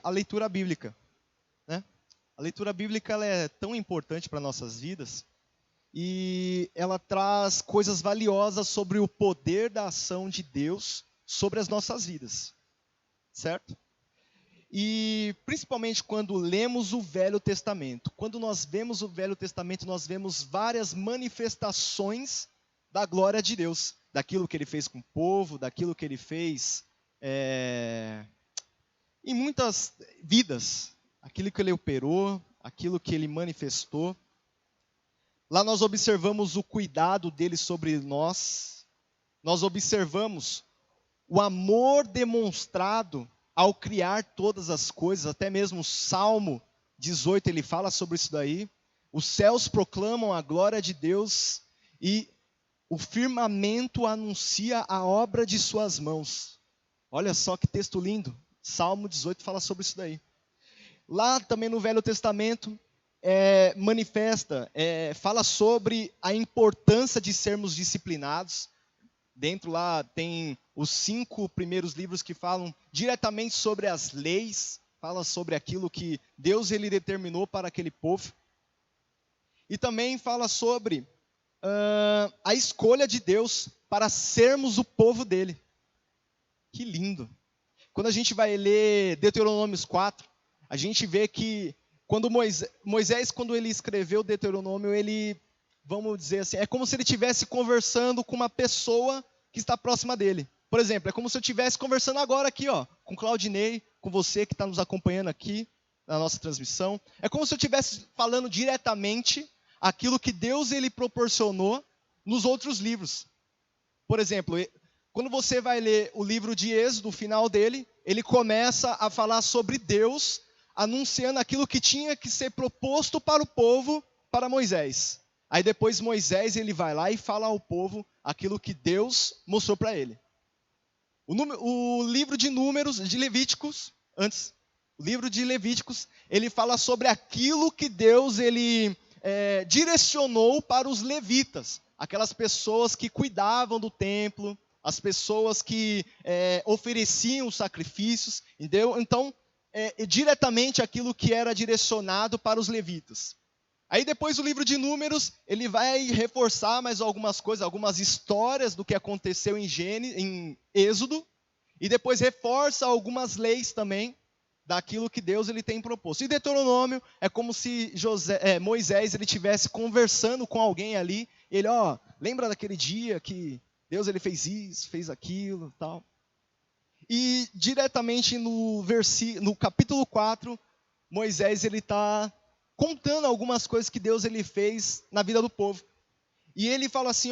sobre a leitura bíblica, né? A leitura bíblica ela é tão importante para nossas vidas e ela traz coisas valiosas sobre o poder da ação de Deus sobre as nossas vidas, certo? E principalmente quando lemos o Velho Testamento. Quando nós vemos o Velho Testamento, nós vemos várias manifestações da glória de Deus, daquilo que Ele fez com o povo, daquilo que Ele fez em muitas vidas, aquilo que Ele operou, aquilo que Ele manifestou. Lá nós observamos o cuidado dele sobre nós, nós observamos o amor demonstrado ao criar todas as coisas, até mesmo o Salmo 18 ele fala sobre isso daí. Os céus proclamam a glória de Deus e o firmamento anuncia a obra de suas mãos. Olha só que texto lindo, Salmo 18 fala sobre isso daí. Lá também no Velho Testamento, fala sobre a importância de sermos disciplinados. Dentro lá tem os 5 primeiros livros que falam diretamente sobre as leis, fala sobre aquilo que Deus ele determinou para aquele povo. E também fala sobre a escolha de Deus para sermos o povo dele. Que lindo! Quando a gente vai ler Deuteronômios 4, a gente vê que quando Moisés, quando ele escreveu Deuteronômio, ele, vamos dizer assim, é como se ele estivesse conversando com uma pessoa que está próxima dele. Por exemplo, é como se eu estivesse conversando agora aqui, ó, com Claudinei, com você que está nos acompanhando aqui na nossa transmissão. É como se eu estivesse falando diretamente aquilo que Deus ele proporcionou nos outros livros. Por exemplo, quando você vai ler o livro de Êxodo, o final dele, ele começa a falar sobre Deus anunciando aquilo que tinha que ser proposto para o povo, para Moisés. Aí depois Moisés ele vai lá e fala ao povo aquilo que Deus mostrou para ele. O livro de Números, de Levíticos, o livro de Levíticos, ele fala sobre aquilo que Deus ele direcionou para os levitas, aquelas pessoas que cuidavam do templo, as pessoas que ofereciam os sacrifícios, entendeu? Então, diretamente aquilo que era direcionado para os levitas. Aí depois o livro de Números, ele vai reforçar mais algumas coisas, algumas histórias do que aconteceu em Êxodo, e depois reforça algumas leis também, daquilo que Deus ele tem proposto. E Deuteronômio é como se Moisés ele estivesse conversando com alguém ali, ele, lembra daquele dia que Deus ele fez isso, fez aquilo, tal. E diretamente no capítulo 4, Moisés ele está contando algumas coisas que Deus ele fez na vida do povo. E ele fala assim,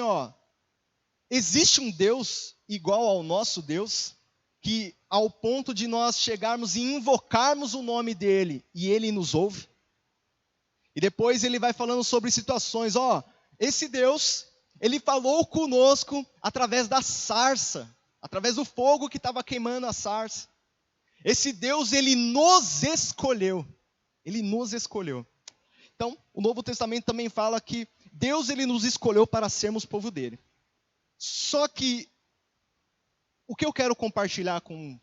existe um Deus igual ao nosso Deus, que ao ponto de nós chegarmos e invocarmos o nome dele, e ele nos ouve? E depois ele vai falando sobre situações, esse Deus, ele falou conosco através da sarça, através do fogo que estava queimando a sarça. Esse Deus, ele nos escolheu. Ele nos escolheu. Então, o Novo Testamento também fala que Deus ele nos escolheu para sermos povo dele. Só que o que eu quero compartilhar com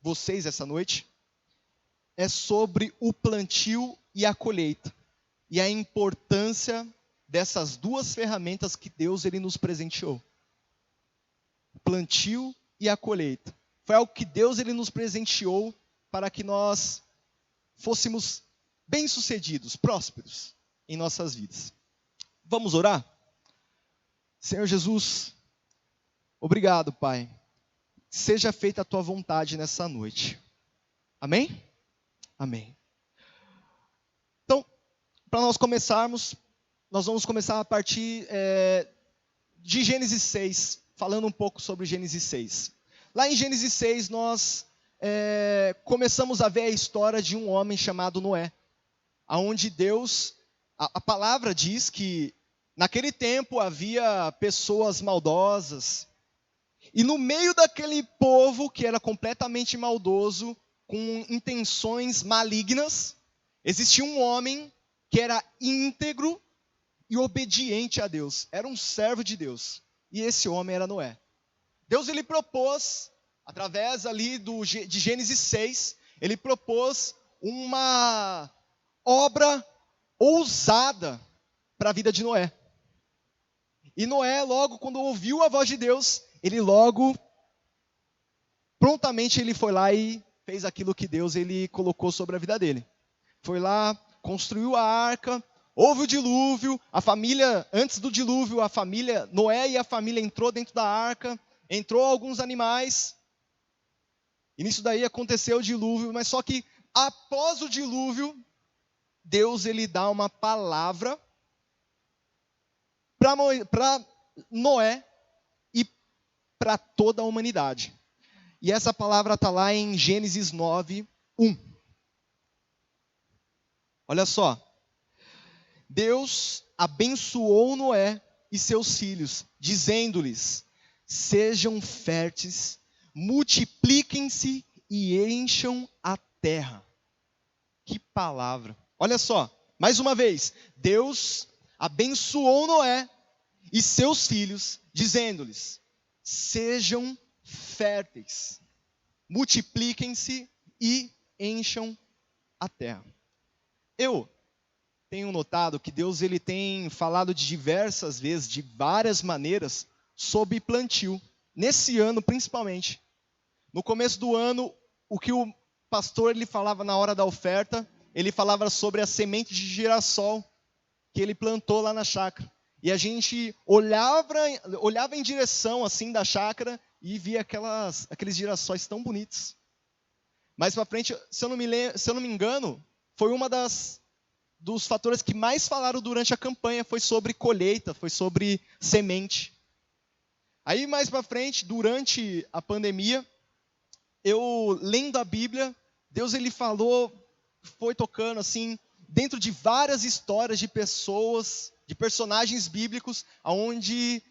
vocês essa noite é sobre o plantio e a colheita. E a importância dessas duas ferramentas que Deus ele nos presenteou. O plantio e a colheita. Foi algo que Deus ele nos presenteou para que nós fôssemos bem-sucedidos, prósperos em nossas vidas. Vamos orar? Senhor Jesus, obrigado, Pai. Seja feita a Tua vontade nessa noite. Amém? Amém. Então, para nós começarmos, nós vamos começar a partir de Gênesis 6, falando um pouco sobre Gênesis 6. Lá em Gênesis 6, nós começamos a ver a história de um homem chamado Noé, onde Deus, a palavra diz que naquele tempo havia pessoas maldosas, e no meio daquele povo que era completamente maldoso, com intenções malignas, existia um homem que era íntegro e obediente a Deus, era um servo de Deus, e esse homem era Noé. Deus ele propôs, através ali de Gênesis 6, ele propôs uma obra ousada para a vida de Noé. E Noé, logo quando ouviu a voz de Deus, prontamente ele foi lá e fez aquilo que Deus ele colocou sobre a vida dele. Foi lá, construiu a arca, houve o dilúvio, antes do dilúvio, Noé e a família entrou dentro da arca, entrou alguns animais, e nisso daí aconteceu o dilúvio, mas só que após o dilúvio, Deus ele dá uma palavra para Noé e para toda a humanidade. E essa palavra está lá em Gênesis 9:1. Olha só. Deus abençoou Noé e seus filhos, dizendo-lhes: sejam férteis, multipliquem-se e encham a terra. Que palavra! Olha só, mais uma vez, Deus abençoou Noé e seus filhos, dizendo-lhes: sejam férteis, multipliquem-se e encham a terra. Eu tenho notado que Deus ele tem falado de diversas vezes, de várias maneiras, sobre plantio. Nesse ano, principalmente. No começo do ano, o que o pastor ele falava na hora da oferta, ele falava sobre a semente de girassol que ele plantou lá na chácara. E a gente olhava em direção assim da chácara e via aqueles girassóis tão bonitos. Mais para frente, se eu não me engano, foi uma dos fatores que mais falaram durante a campanha, foi sobre colheita, foi sobre semente. Aí mais para frente, durante a pandemia, eu lendo a Bíblia, Deus ele falou, foi tocando assim, dentro de várias histórias de pessoas, de personagens bíblicos, onde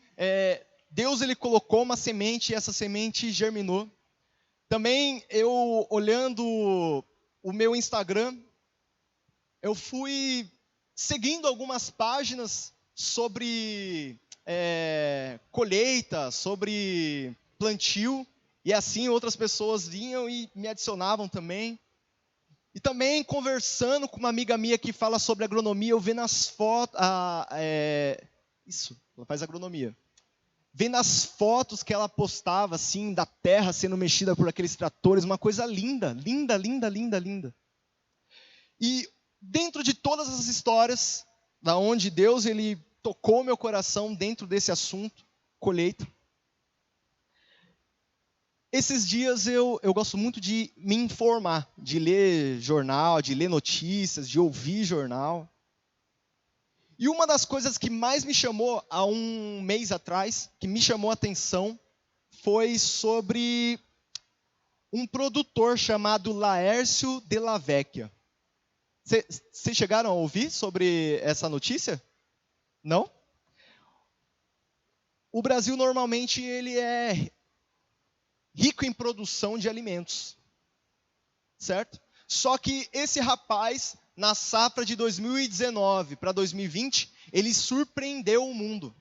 Deus ele colocou uma semente e essa semente germinou. Também eu olhando o meu Instagram, eu fui seguindo algumas páginas sobre colheita, sobre plantio, e assim outras pessoas vinham e me adicionavam também. E também conversando com uma amiga minha que fala sobre agronomia, eu vendo as fotos, ela faz agronomia. Vendo as fotos que ela postava, assim, da terra sendo mexida por aqueles tratores, uma coisa linda, linda, linda, linda, linda. E dentro de todas as histórias, da onde Deus ele tocou meu coração dentro desse assunto, colheita. Esses dias eu gosto muito de me informar, de ler jornal, de ler notícias, de ouvir jornal. E uma das coisas que mais me chamou há um mês atrás, que me chamou a atenção, foi sobre um produtor chamado Laércio Della Vecchia. Vocês chegaram a ouvir sobre essa notícia? Não? O Brasil normalmente ele é rico em produção de alimentos, certo? Só que esse rapaz, na safra de 2019 para 2020, ele surpreendeu o mundo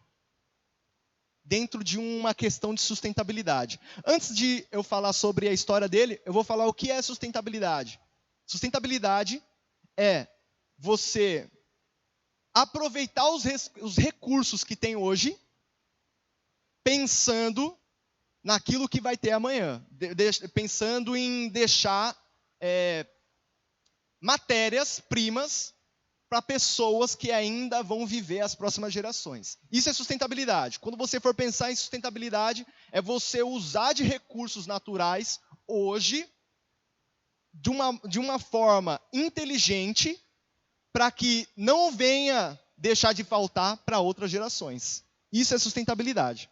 dentro de uma questão de sustentabilidade. Antes de eu falar sobre a história dele, eu vou falar o que é sustentabilidade. Sustentabilidade é você aproveitar os recursos que tem hoje, pensando naquilo que vai ter amanhã, pensando em deixar matérias-primas para pessoas que ainda vão viver as próximas gerações. Isso é sustentabilidade. Quando você for pensar em sustentabilidade, é você usar de recursos naturais hoje de uma forma inteligente para que não venha deixar de faltar para outras gerações. Isso é sustentabilidade.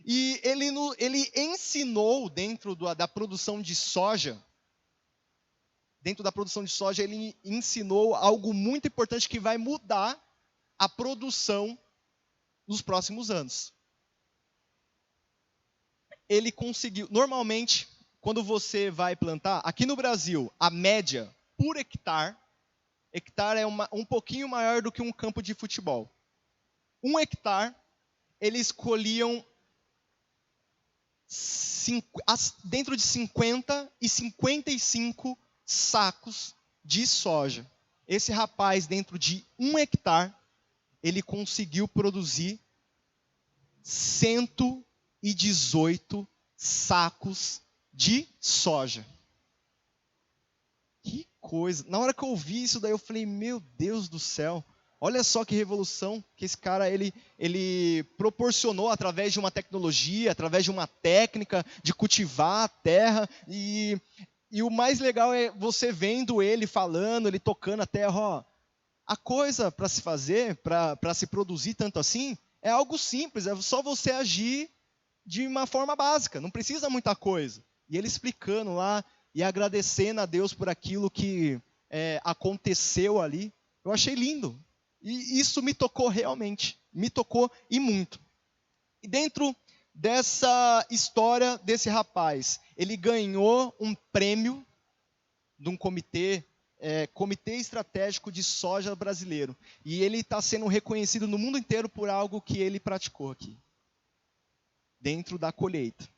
E ele ensinou dentro da produção de soja, ele ensinou algo muito importante que vai mudar a produção nos próximos anos. Ele conseguiu, normalmente, quando você vai plantar, aqui no Brasil, a média por hectare é um pouquinho maior do que um campo de futebol. 1 hectare, eles colhiam dentro de 50 e 55 sacos de soja. Esse rapaz, dentro de 1 hectare, ele conseguiu produzir 118 sacos de soja. Que coisa! Na hora que eu ouvi isso daí, eu falei, meu Deus do céu, olha só que revolução que esse cara ele proporcionou através de uma tecnologia, através de uma técnica de cultivar a terra. E o mais legal é você vendo ele falando, ele tocando a terra. Ó, a coisa para se fazer, para se produzir tanto assim, é algo simples, é só você agir de uma forma básica, não precisa muita coisa. E ele explicando lá e agradecendo a Deus por aquilo que aconteceu ali. Eu achei lindo. E isso me tocou realmente. Me tocou e muito. E dentro dessa história desse rapaz, ele ganhou um prêmio de um comitê estratégico de soja brasileiro. E ele está sendo reconhecido no mundo inteiro por algo que ele praticou aqui, dentro da colheita.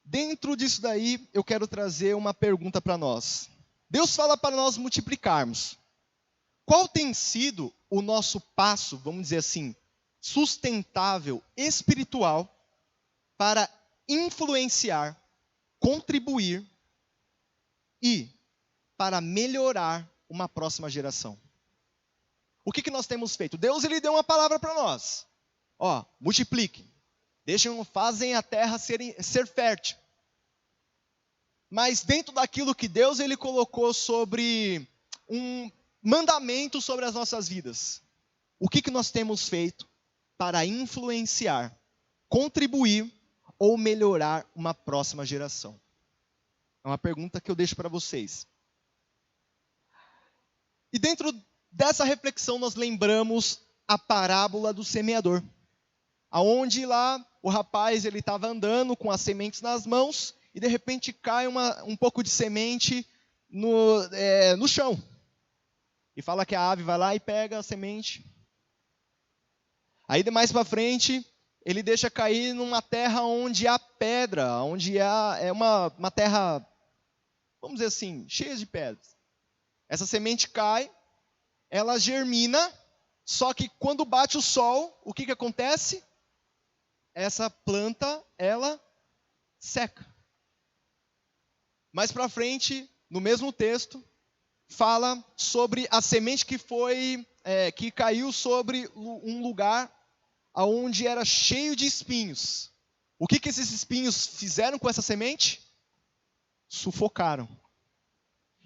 Dentro disso daí, eu quero trazer uma pergunta para nós. Deus fala para nós multiplicarmos. Qual tem sido o nosso passo, vamos dizer assim, sustentável, espiritual, para influenciar, contribuir e para melhorar uma próxima geração? O que nós temos feito? Deus ele deu uma palavra para nós. Ó, multipliquem. Fazem a terra ser fértil. Mas dentro daquilo que Deus ele colocou sobre um mandamento sobre as nossas vidas, o que nós temos feito para influenciar, contribuir ou melhorar uma próxima geração? É uma pergunta que eu deixo para vocês. E dentro dessa reflexão nós lembramos a parábola do semeador, aonde lá o rapaz ele estava andando com as sementes nas mãos e de repente cai um pouco de semente no chão. E fala que a ave vai lá e pega a semente. Aí mais para frente, ele deixa cair numa terra onde há pedra, onde é uma terra, vamos dizer assim, cheia de pedras. Essa semente cai, ela germina, só que quando bate o sol, o que acontece? Essa planta, ela seca. Mais para frente, no mesmo texto, fala sobre a semente que caiu sobre um lugar onde era cheio de espinhos. O que esses espinhos fizeram com essa semente? Sufocaram.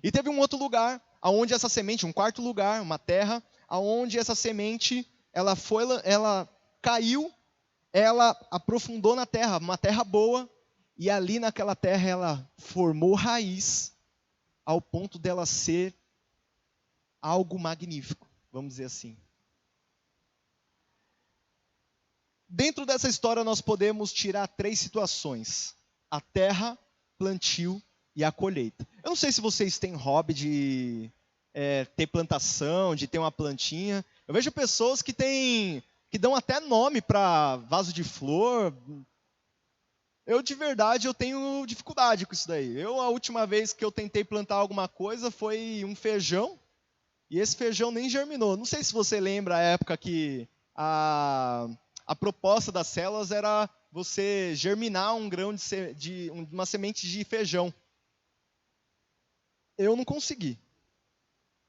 E teve um outro lugar, onde essa semente, um quarto lugar, uma terra, onde essa semente, ela caiu, ela aprofundou na terra, uma terra boa, e ali naquela terra ela formou raiz, ao ponto dela ser algo magnífico, vamos dizer assim. Dentro dessa história nós podemos tirar 3 situações: a terra, plantio e a colheita. Eu não sei se vocês têm hobby de ter plantação, de ter uma plantinha. Eu vejo pessoas que dão até nome para vaso de flor. Eu, de verdade, eu tenho dificuldade com isso daí. A última vez que eu tentei plantar alguma coisa foi um feijão, e esse feijão nem germinou. Não sei se você lembra a época que a proposta das células era você germinar um grão de uma semente de feijão. Eu não consegui.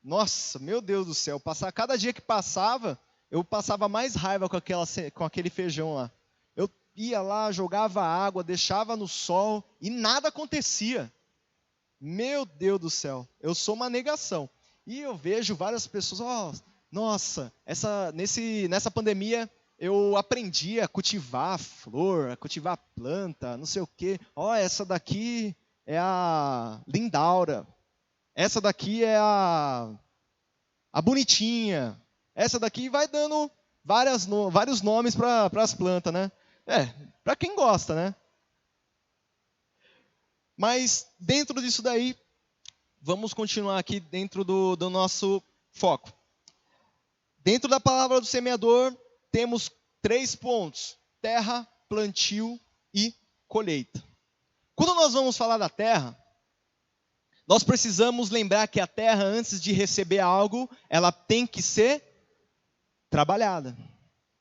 Nossa, meu Deus do céu. Cada dia que passava, eu passava mais raiva com aquele feijão lá. Eu ia lá, jogava água, deixava no sol e nada acontecia. Meu Deus do céu, eu sou uma negação. E eu vejo várias pessoas, nossa, nessa pandemia eu aprendi a cultivar flor, a cultivar planta, não sei o quê. Essa daqui é a Lindaura. Essa daqui é a bonitinha. Essa daqui vai dando vários nomes para as plantas, né? Para quem gosta, né? Mas dentro disso daí, vamos continuar aqui dentro do nosso foco. Dentro da palavra do semeador, temos 3 pontos: terra, plantio e colheita. Quando nós vamos falar da terra, Nós precisamos lembrar que a terra, antes de receber algo, ela tem que ser trabalhada.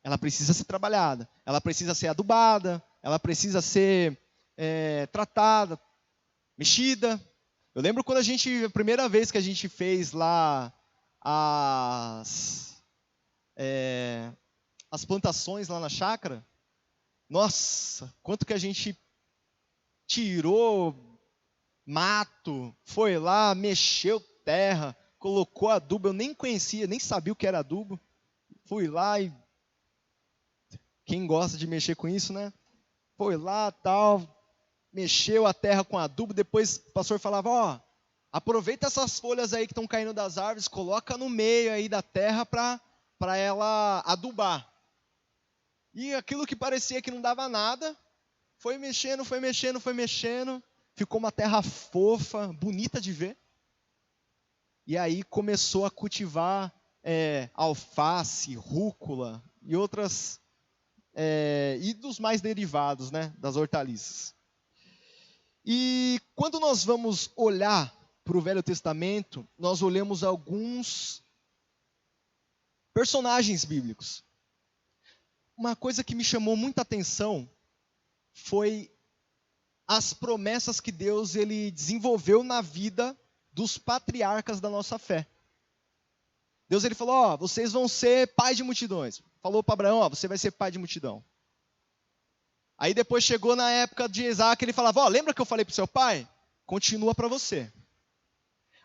Ela precisa ser trabalhada. Ela precisa ser adubada. Ela precisa ser tratada, mexida. Eu lembro quando a primeira vez que a gente fez lá as plantações lá na chácara. Nossa, quanto que a gente tirou mato, foi lá, mexeu terra, colocou adubo. Eu nem conhecia, nem sabia o que era adubo. Fui lá e quem gosta de mexer com isso, né? Foi lá, tal, mexeu a terra com adubo. Depois o pastor falava, ó, aproveita essas folhas aí que estão caindo das árvores, coloca no meio aí da terra para ela adubar. E aquilo que parecia que não dava nada, foi mexendo, ficou uma terra fofa, bonita de ver. E aí começou a cultivar alface, rúcula e outras, e dos mais derivados, né, das hortaliças. E quando nós vamos olhar para o Velho Testamento, nós olhamos alguns personagens bíblicos. Uma coisa que me chamou muita atenção foi as promessas que Deus ele desenvolveu na vida dos patriarcas da nossa fé. Deus ele falou, ó, vocês vão ser pais de multidões. Falou para Abraão, ó, você vai ser pai de multidão. Aí depois chegou na época de Isaac, ele falava, ó, lembra que eu falei para o seu pai? Continua para você.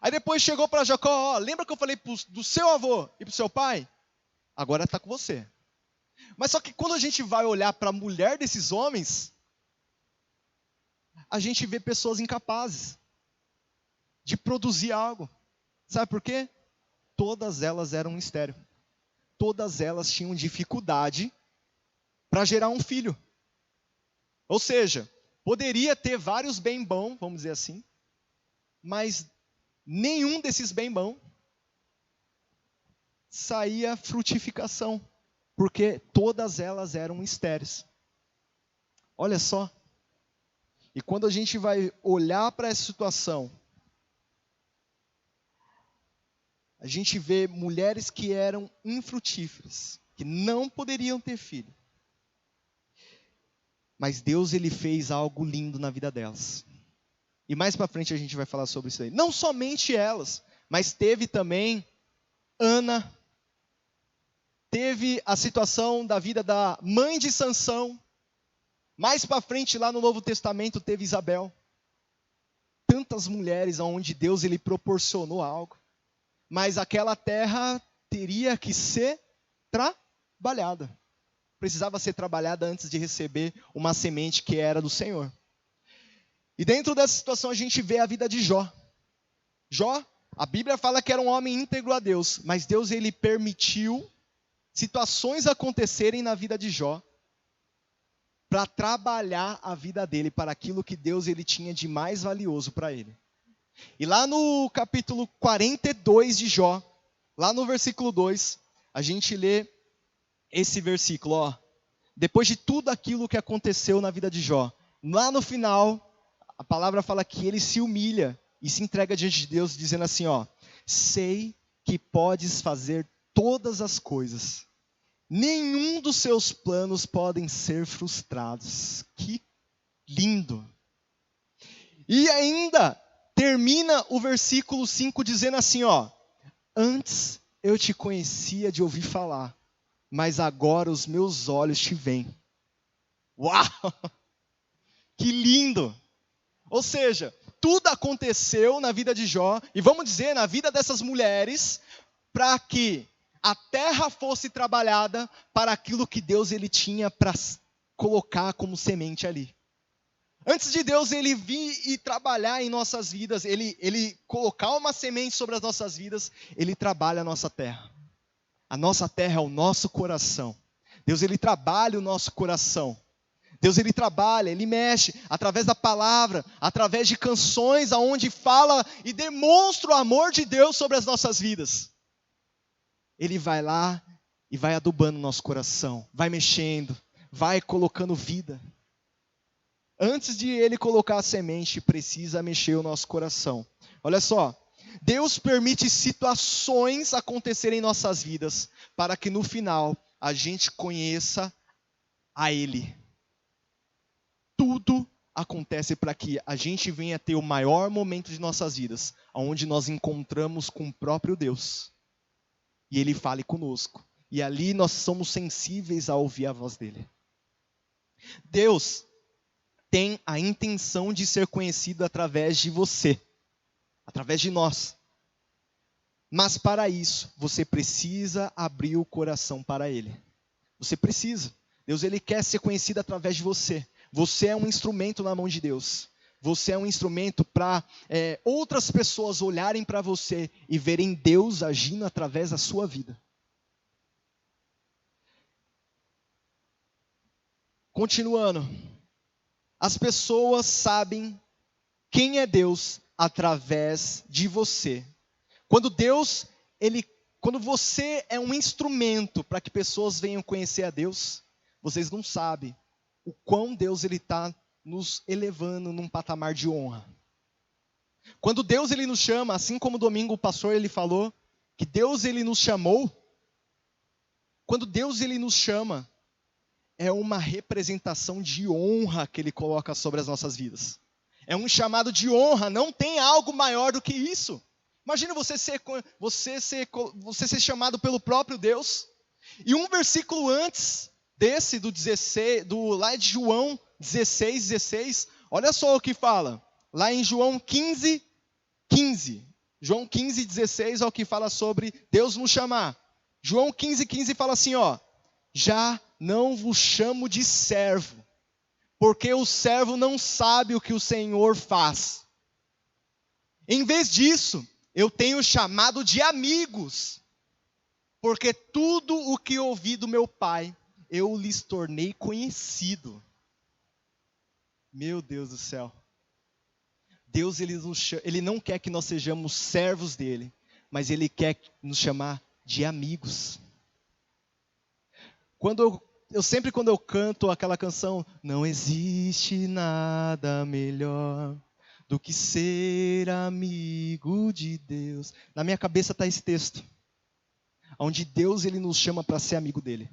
Aí depois chegou para Jacó, ó, lembra que eu falei do seu avô e para o seu pai? Agora está com você. Mas só que quando a gente vai olhar para a mulher desses homens, a gente vê pessoas incapazes de produzir algo. Sabe por quê? Todas elas eram estéril. Todas elas tinham dificuldade para gerar um filho. Ou seja, poderia ter vários bem bom, vamos dizer assim, mas nenhum desses bem bom saía frutificação, porque todas elas eram estéreis. Olha só. E quando a gente vai olhar para essa situação, a gente vê mulheres que eram infrutíferas, que não poderiam ter filho. Mas Deus ele fez algo lindo na vida delas. E mais para frente a gente vai falar sobre isso aí. Não somente elas, mas teve também Ana. Teve a situação da vida da mãe de Sansão. Mais para frente lá no Novo Testamento teve Isabel. Tantas mulheres onde Deus ele proporcionou algo. Mas aquela terra teria que ser trabalhada. Precisava ser trabalhada antes de receber uma semente que era do Senhor. E dentro dessa situação a gente vê a vida de Jó. Jó, a Bíblia fala que era um homem íntegro a Deus, mas Deus ele permitiu situações acontecerem na vida de Jó para trabalhar a vida dele para aquilo que Deus ele tinha de mais valioso para ele. E lá no capítulo 42 de Jó, lá no versículo 2, a gente lê esse versículo, ó. Depois de tudo aquilo que aconteceu na vida de Jó, lá no final, a palavra fala que ele se humilha e se entrega diante de Deus, dizendo assim, ó, sei que podes fazer todas as coisas. Nenhum dos seus planos podem ser frustrados. Que lindo! E ainda termina o versículo 5 dizendo assim, ó, antes eu te conhecia de ouvir falar, mas agora os meus olhos te veem. Uau! Que lindo! Ou seja, tudo aconteceu na vida de Jó, e vamos dizer, na vida dessas mulheres, para que a terra fosse trabalhada para aquilo que Deus ele tinha para colocar como semente ali. Antes de Deus ele vir e trabalhar em nossas vidas, ele colocar uma semente sobre as nossas vidas, ele trabalha a nossa terra. A nossa terra é o nosso coração. Deus ele trabalha o nosso coração. Deus ele trabalha, ele mexe através da palavra, através de canções aonde fala e demonstra o amor de Deus sobre as nossas vidas. Ele vai lá e vai adubando o nosso coração, vai mexendo, vai colocando vida. Antes de ele colocar a semente, precisa mexer o nosso coração. Olha só, Deus permite situações acontecerem em nossas vidas para que no final a gente conheça a Ele. Tudo acontece para que a gente venha ter o maior momento de nossas vidas, onde nós encontramos com o próprio Deus. E Ele fale conosco. E ali nós somos sensíveis a ouvir a voz dEle. Deus tem a intenção de ser conhecido através de você, através de nós. Mas para isso, você precisa abrir o coração para Ele. Você precisa. Deus, Ele quer ser conhecido através de você. Você é um instrumento na mão de Deus. Você é um instrumento para outras pessoas olharem para você e verem Deus agindo através da sua vida. Continuando. As pessoas sabem quem é Deus através de você. Quando você é um instrumento para que pessoas venham conhecer a Deus, vocês não sabem o quão Deus está nos elevando num patamar de honra. Quando Deus nos chama, assim como domingo o pastor ele falou, que Deus nos chamou, quando Deus nos chama, é uma representação de honra que Ele coloca sobre as nossas vidas. É um chamado de honra, não tem algo maior do que isso. Imagina você ser chamado pelo próprio Deus. E um versículo antes desse, lá de João 16, olha só o que fala. Lá em João 15. João 15:16 é o que fala sobre Deus nos chamar. João 15:15 fala assim, já não vos chamo de servo, porque o servo não sabe o que o Senhor faz. Em vez disso, eu tenho chamado de amigos, porque tudo o que ouvi do meu Pai, eu lhes tornei conhecido. Meu Deus do céu. Deus ele não quer que nós sejamos servos dele, mas Ele quer nos chamar de amigos. Quando eu canto aquela canção, não existe nada melhor do que ser amigo de Deus. Na minha cabeça está esse texto, onde Deus ele nos chama para ser amigo dele.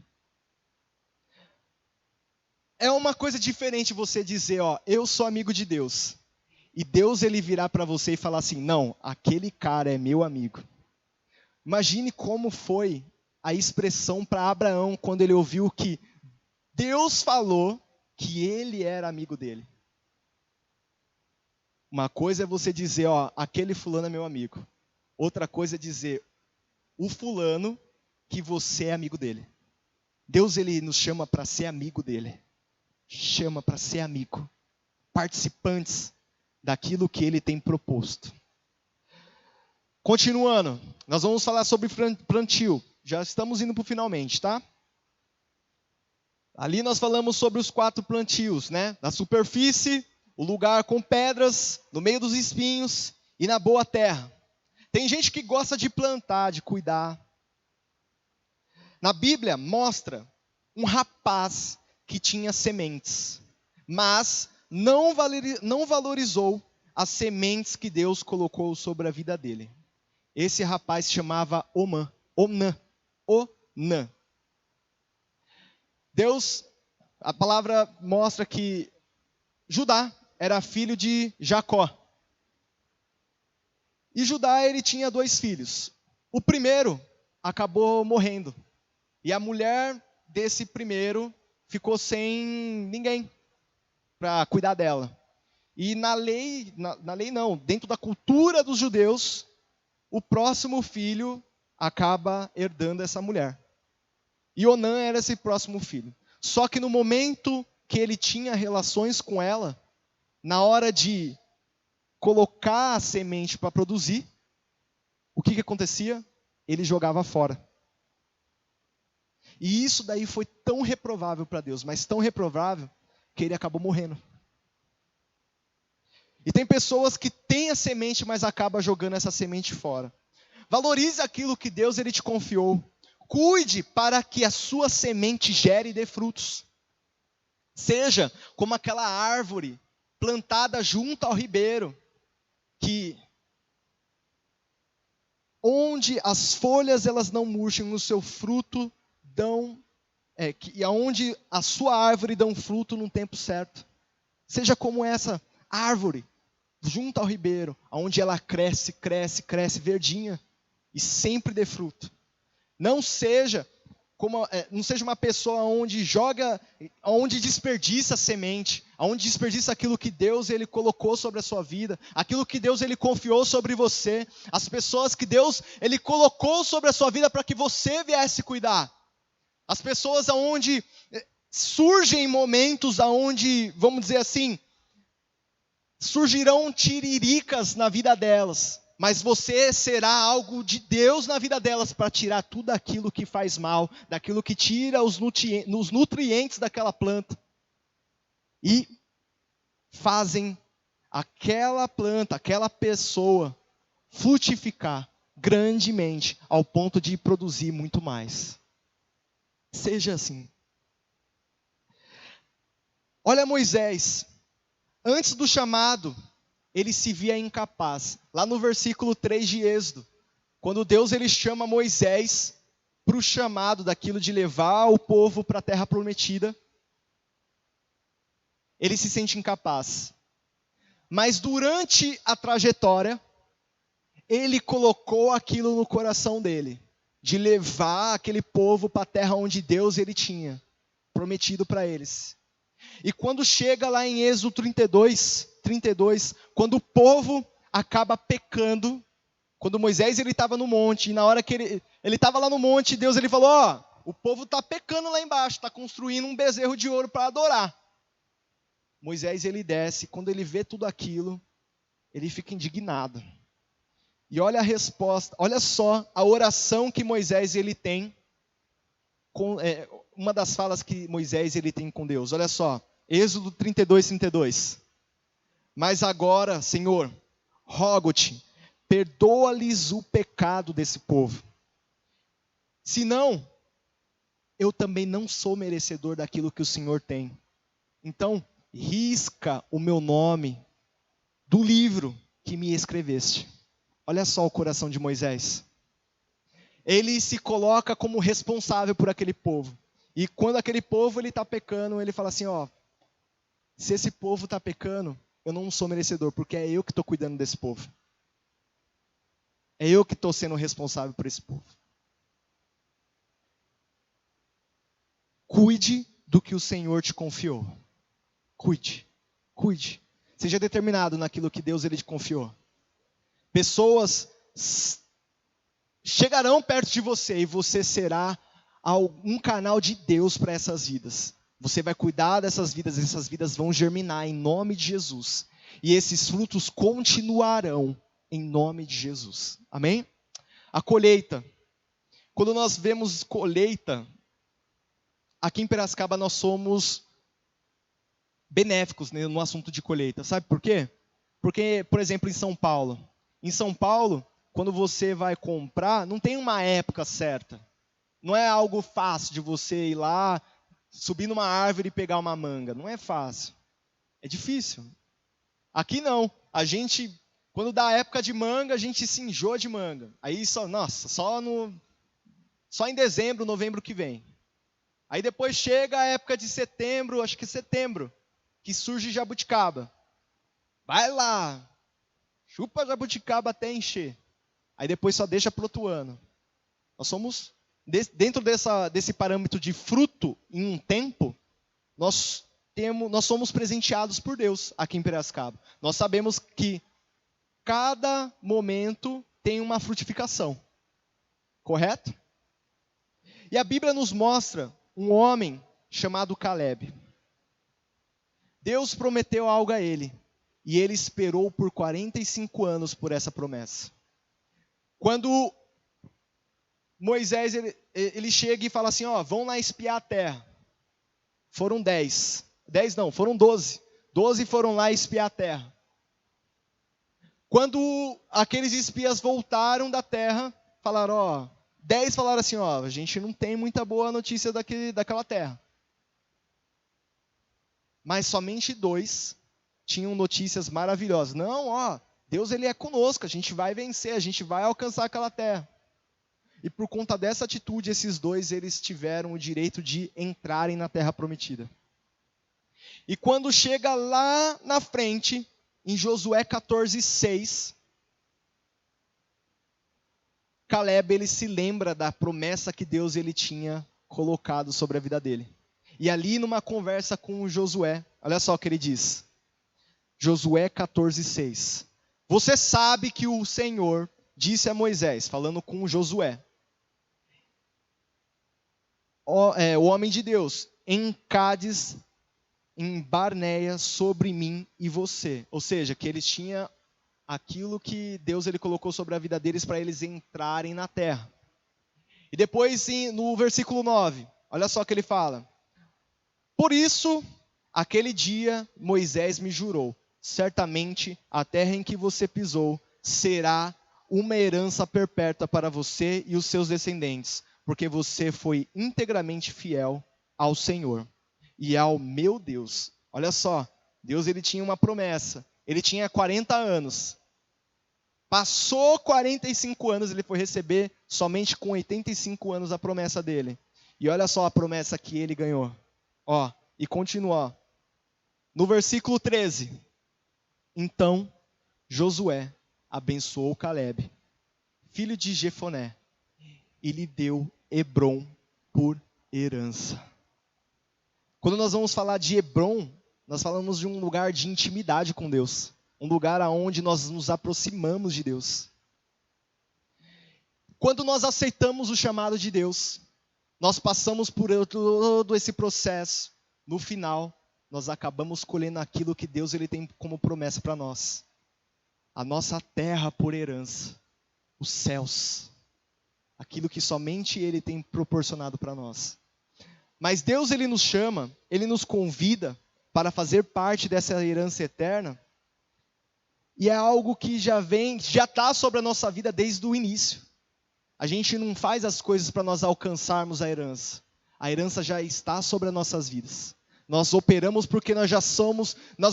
É uma coisa diferente você dizer, eu sou amigo de Deus. E Deus ele virar para você e falar assim, não, aquele cara é meu amigo. Imagine como foi a expressão para Abraão quando ele ouviu que Deus falou que ele era amigo dele. Uma coisa é você dizer, aquele fulano é meu amigo. Outra coisa é dizer, o fulano que você é amigo dele. Deus ele nos chama para ser amigo dele. Chama para ser amigo. Participantes daquilo que ele tem proposto. Continuando, nós vamos falar sobre plantio. Já estamos indo para o finalmente, tá? Ali nós falamos sobre os 4 plantios, né? Na superfície, o lugar com pedras, no meio dos espinhos e na boa terra. Tem gente que gosta de plantar, de cuidar. Na Bíblia mostra um rapaz que tinha sementes, mas não valorizou as sementes que Deus colocou sobre a vida dele. Esse rapaz se chamava Onã. Deus, a palavra mostra que Judá era filho de Jacó. E Judá ele tinha 2 filhos. O primeiro acabou morrendo. E a mulher desse primeiro ficou sem ninguém para cuidar dela. E na lei não, dentro da cultura dos judeus, o próximo filho acaba herdando essa mulher. E Onã era esse próximo filho. Só que no momento que ele tinha relações com ela, na hora de colocar a semente para produzir, o que acontecia? Ele jogava fora. E isso daí foi tão reprovável para Deus, mas tão reprovável, que ele acabou morrendo. E tem pessoas que têm a semente, mas acabam jogando essa semente fora. Valorize aquilo que Deus ele te confiou. Cuide para que a sua semente gere e dê frutos. Seja como aquela árvore plantada junto ao ribeiro, que onde as folhas elas não murcham, o seu fruto dão, e aonde a sua árvore dá um fruto no tempo certo. Seja como essa árvore junto ao ribeiro, aonde ela cresce, cresce, cresce, verdinha e sempre dê fruto. Não seja uma pessoa onde desperdiça a semente, onde desperdiça aquilo que Deus ele colocou sobre a sua vida, aquilo que Deus ele confiou sobre você, as pessoas que Deus ele colocou sobre a sua vida para que você viesse cuidar. As pessoas aonde surgem momentos aonde, vamos dizer assim, surgirão tiriricas na vida delas, mas você será algo de Deus na vida delas para tirar tudo aquilo que faz mal, daquilo que tira os nutrientes daquela planta e fazem aquela planta, aquela pessoa frutificar grandemente ao ponto de produzir muito mais. Seja assim. Olha Moisés. Antes do chamado, ele se via incapaz. Lá no versículo 3 de Êxodo, quando Deus ele chama Moisés para o chamado daquilo de levar o povo para a terra prometida, ele se sente incapaz. Mas durante a trajetória, ele colocou aquilo no coração dele, de levar aquele povo para a terra onde Deus ele tinha prometido para eles. E quando chega lá em Êxodo 32, quando o povo acaba pecando, quando Moisés ele estava no monte, e na hora que ele estava lá no monte, Deus ele falou, o povo está pecando lá embaixo, está construindo um bezerro de ouro para adorar. Moisés ele desce, quando ele vê tudo aquilo, ele fica indignado. E olha a resposta, olha só a oração que Moisés ele tem, uma das falas que Moisés ele tem com Deus, olha só. Êxodo 32. Mas agora, Senhor, rogo-te, perdoa-lhes o pecado desse povo. Senão, eu também não sou merecedor daquilo que o Senhor tem. Então, risca o meu nome do livro que me escreveste. Olha só o coração de Moisés. Ele se coloca como responsável por aquele povo. E quando aquele povo está pecando, ele fala assim, se esse povo está pecando, eu não sou merecedor, porque é eu que estou cuidando desse povo. É eu que estou sendo responsável por esse povo. Cuide do que o Senhor te confiou. Cuide. Seja determinado naquilo que Deus ele te confiou. Pessoas chegarão perto de você e você será um canal de Deus para essas vidas. Você vai cuidar dessas vidas, essas vidas vão germinar em nome de Jesus. E esses frutos continuarão em nome de Jesus. Amém? A colheita. Quando nós vemos colheita, aqui em Piracicaba nós somos benéficos no assunto de colheita. Sabe por quê? Porque, por exemplo, em São Paulo, quando você vai comprar, não tem uma época certa. Não é algo fácil de você ir lá, subir numa árvore e pegar uma manga. Não é fácil. É difícil. Aqui não. Quando dá a época de manga, a gente se enjoa de manga. Aí só em dezembro, novembro que vem. Aí depois chega a época de setembro, acho que setembro, que surge jabuticaba. Vai lá, chupa jabuticaba até encher. Aí depois só deixa para outro ano. Nós somos, dentro desse parâmetro de fruto em um tempo, nós somos presenteados por Deus aqui em Piracicaba. Nós sabemos que cada momento tem uma frutificação. Correto? E a Bíblia nos mostra um homem chamado Caleb. Deus prometeu algo a ele. E ele esperou por 45 anos por essa promessa. Quando Moisés ele chega e fala assim, vão lá espiar a terra. Foram 10. 10 não, foram 12. 12 foram lá espiar a terra. Quando aqueles espias voltaram da terra, falaram, 10 falaram assim, a gente não tem muita boa notícia daquela terra. mas somente 2 tinham notícias maravilhosas. Não, Deus ele é conosco, a gente vai vencer, a gente vai alcançar aquela terra. E por conta dessa atitude, esses 2, eles tiveram o direito de entrarem na terra prometida. E quando chega lá na frente, em Josué 14:6, Caleb ele se lembra da promessa que Deus ele tinha colocado sobre a vida dele. E ali numa conversa com Josué, olha só o que ele diz. Josué 14:6. Você sabe que o Senhor disse a Moisés, falando com Josué, o homem de Deus, em Cádiz, em Barneia, sobre mim e você. Ou seja, que eles tinham aquilo que Deus ele colocou sobre a vida deles para eles entrarem na terra. E depois no versículo 9, olha só o que ele fala. Por isso, aquele dia Moisés me jurou, certamente a terra em que você pisou será uma herança perpétua para você e os seus descendentes, porque você foi integramente fiel ao Senhor e ao meu Deus. Olha só, Deus ele tinha uma promessa. Ele tinha 40 anos. Passou 45 anos, ele foi receber somente com 85 anos a promessa dele. E olha só a promessa que ele ganhou. E continua. No versículo 13. Então, Josué abençoou Caleb, filho de Jefoné, e lhe deu Hebrom por herança. Quando nós vamos falar de Hebrom, nós falamos de um lugar de intimidade com Deus. Um lugar onde nós nos aproximamos de Deus. Quando nós aceitamos o chamado de Deus, nós passamos por todo esse processo. No final, nós acabamos colhendo aquilo que Deus ele tem como promessa para nós. A nossa terra por herança. Os céus. Aquilo que somente Ele tem proporcionado para nós. Mas Deus ele nos chama, Ele nos convida para fazer parte dessa herança eterna. E é algo que já está sobre a nossa vida desde o início. A gente não faz as coisas para nós alcançarmos a herança. A herança já está sobre as nossas vidas. Nós operamos porque nós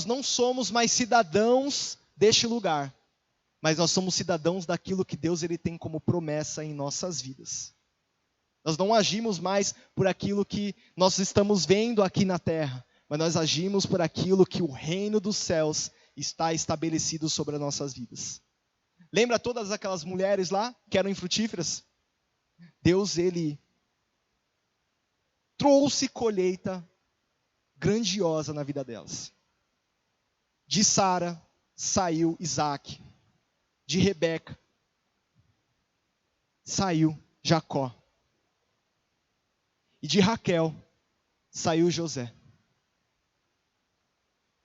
não somos mais cidadãos deste lugar. Mas nós somos cidadãos daquilo que Deus ele tem como promessa em nossas vidas. Nós não agimos mais por aquilo que nós estamos vendo aqui na terra, mas nós agimos por aquilo que o reino dos céus está estabelecido sobre as nossas vidas. Lembra todas aquelas mulheres lá que eram infrutíferas? Deus, ele trouxe colheita grandiosa na vida delas. De Sara saiu Isaac. De Rebeca saiu Jacó. E de Raquel saiu José.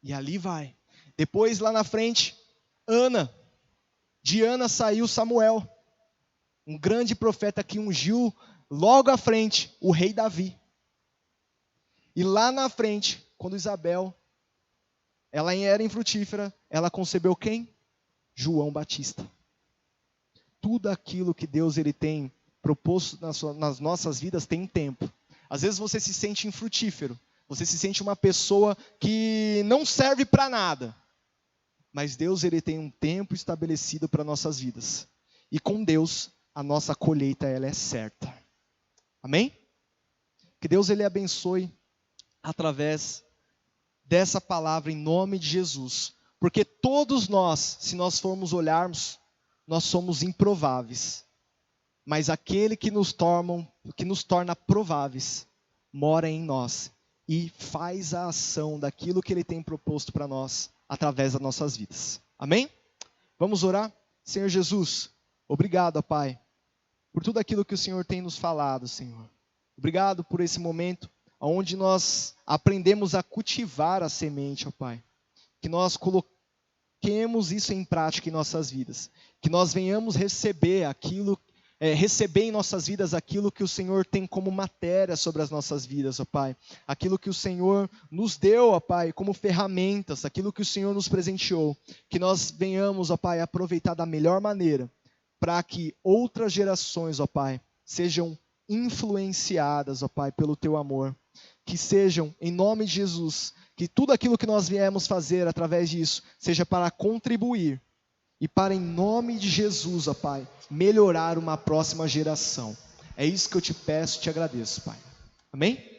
E ali vai. Depois lá na frente, Ana. De Ana saiu Samuel. Um grande profeta que ungiu logo à frente o rei Davi. E lá na frente, quando Isabel, ela era infrutífera, ela concebeu quem? João Batista. Tudo aquilo que Deus ele tem proposto nas nossas vidas tem tempo. Às vezes você se sente infrutífero. Você se sente uma pessoa que não serve para nada. Mas Deus ele tem um tempo estabelecido para nossas vidas. E com Deus, a nossa colheita ela é certa. Amém? Que Deus ele abençoe através dessa palavra em nome de Jesus. Porque todos nós, se nós formos olharmos, nós somos improváveis. Mas aquele que nos torna prováveis, mora em nós e faz a ação daquilo que Ele tem proposto para nós, através das nossas vidas. Amém? Vamos orar? Senhor Jesus, obrigado, ó Pai, por tudo aquilo que o Senhor tem nos falado, Senhor. Obrigado por esse momento, onde nós aprendemos a cultivar a semente, ó Pai. Que nós coloquemos isso em prática em nossas vidas. Que nós venhamos receber em nossas vidas aquilo que o Senhor tem como matéria sobre as nossas vidas, ó Pai. Aquilo que o Senhor nos deu, ó Pai, como ferramentas, aquilo que o Senhor nos presenteou. Que nós venhamos, ó Pai, aproveitar da melhor maneira, para que outras gerações, ó Pai, sejam influenciadas, ó Pai, pelo Teu amor. Que sejam, em nome de Jesus, Que tudo aquilo que nós viemos fazer através disso seja para contribuir e para, em nome de Jesus, ó Pai, melhorar uma próxima geração. É isso que eu te peço e te agradeço, Pai. Amém?